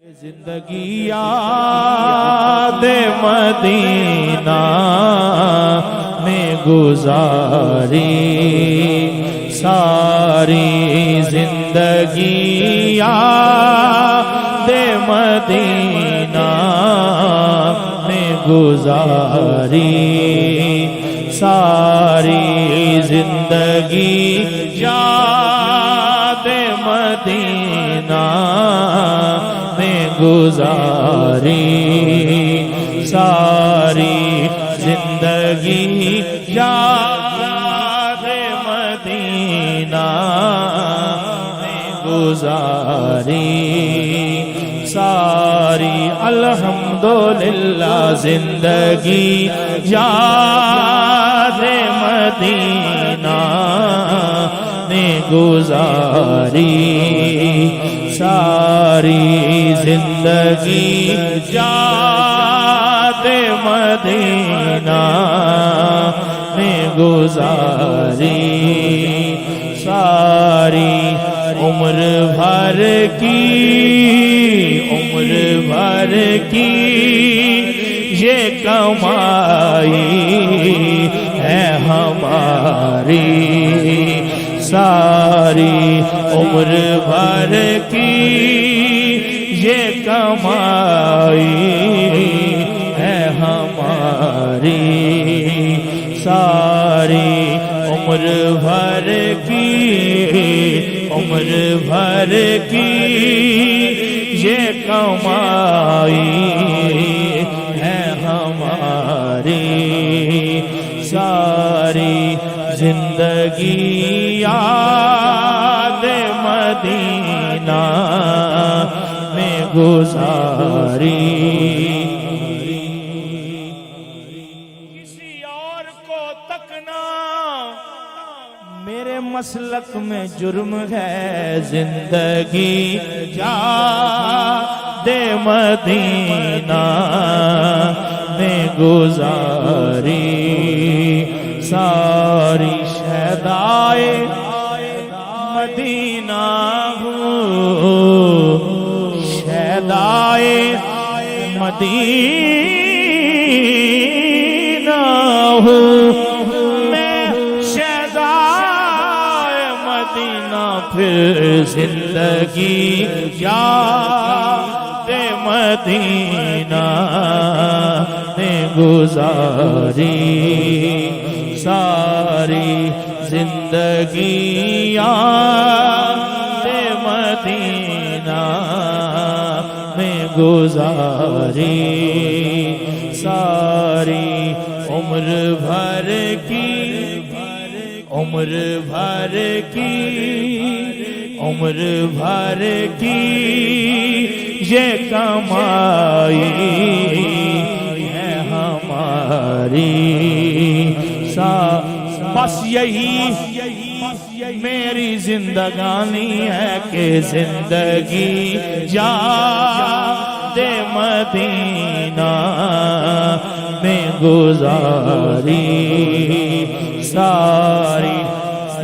زندگی یاد مدینہ میں گزاری، ساری زندگی یاد مدینہ میں گزاری، ساری زندگی یاد مدینہ میں گزاری، ساری زندگی یاد مدینہ میں گزاری، ساری الحمدللہ زندگی یاد مدینہ میں گزاری، ساری زندگی یاد مدینہ میں گزاری، ساری عمر بھر کی یہ کمائی ہے ہماری، ساری عمر بھر کی یہ کمائی ہے ہماری، ساری عمر بھر کی یہ کمائی ہے ہماری، ساری زندگی یاد مدینہ میں گزاری، کسی اور کو تکنا میرے مسلک میں جرم ہے، زندگی یاد مدینہ میں گزاری، ساری شہدائے مدینہ ہوں، شہدائے مدینہ ہوں، میں شہدائے مدینہ، پھر زندگی یاد مدینہ میں گزاری، ساری زندگی یاد مدینہ میں گزاری، ساری عمر بھر کی یہ کمائی ہے ہماری، بس یہی میری زندگانی ہے کہ زندگی یاد مدینہ میں گزاری، ساری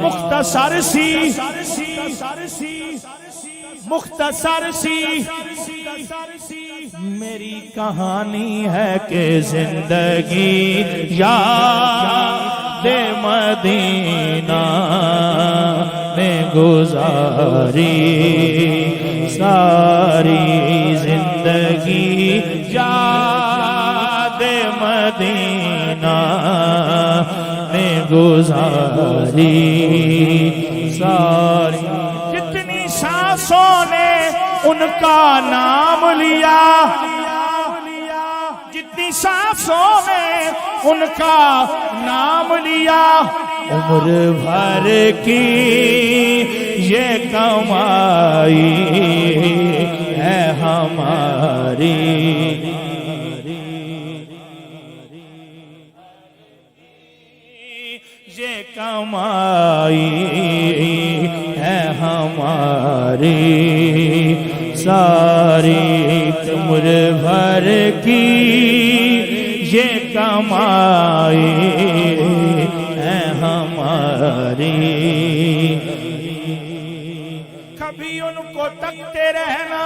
مختصر سی میری کہانی ہے کہ زندگی یاد مدینہ میں گزاری، ساری زندگی یاد مدینہ میں گزاری، ساری جتنی سانسوں نے ان کا نام لیا، جتنی سانسوں نے ان کا نام لیا، عمر بھر کی یہ کمائی ہے ہماری، یہ کمائی ہے ہماری، ساری عمر بھر کی یہ کمائی ہے ہماری، کبھی ان کو تکتے رہنا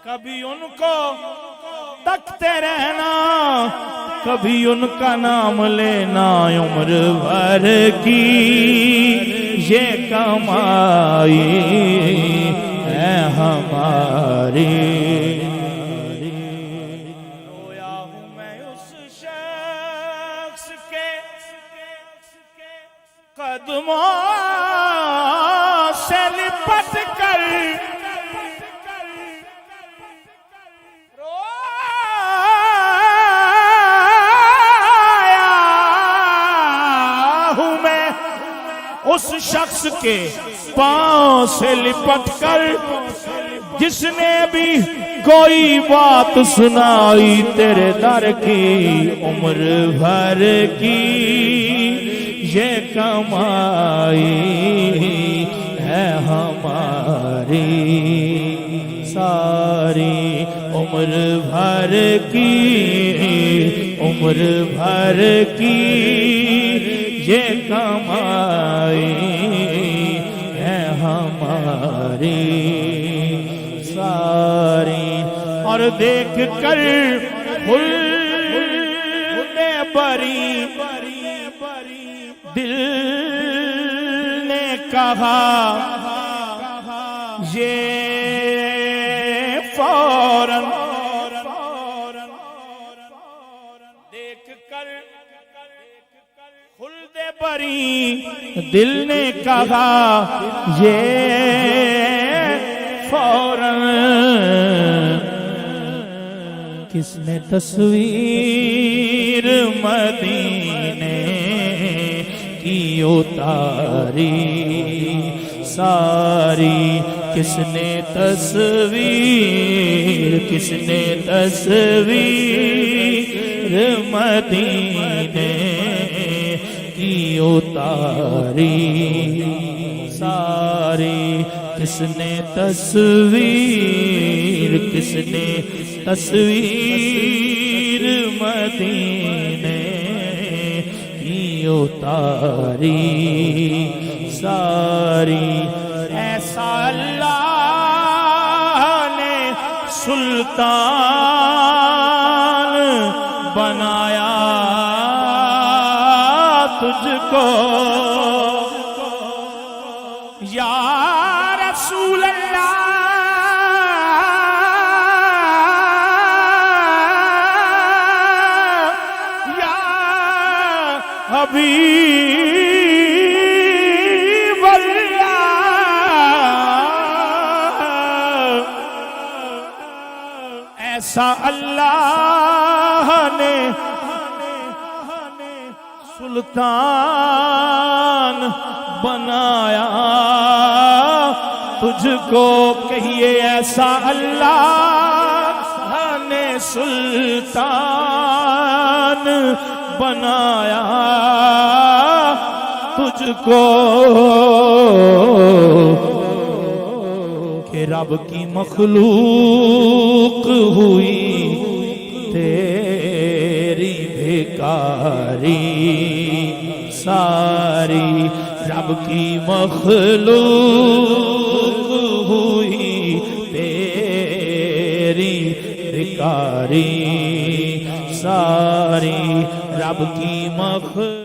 کبھی ان کو تکتے رہنا، کبھی ان کا نام لینا، عمر بھر کی یہ کمائی ہے ہماری۔ رویا ہوں میں اس شخص کے قدموں سے لپٹ کر، اس شخص کے پاؤں سے لپٹ کر جس نے بھی کوئی بات سنائی تیرے در کی، عمر بھر کی یہ کمائی ہے ہماری، ساری عمر بھر کی، عمر بھر کی یہ کمائی ہے ہماری ساری۔ اور دیکھ کر خلد بری دل نے کہا یہ فوراً، دیکھ کر خلد بری دل نے کہا یہ فوراً، کس نے تصویر مدینے کی اتاری ساری، کس نے تصویر، کس نے تصویر مدینے کی اتاری ساری، کس نے تصویر، کس نے تصویر مدینے کی اتاری ساری۔ ایسا اللہ نے سلطان بنایا تجھ کو، یا رسول اللہ یا حبیب اللہ، ایسا اللہ نے سلطان بنایا تجھ کو، کہیے ایسا اللہ نے سلطان بنایا تجھ کو، کہ رب کی مخلوق ہوئی تیری بھکاری ساری، رب کی مخلوق ہوئی تیری بھکاری ساری، رب کی مخلوق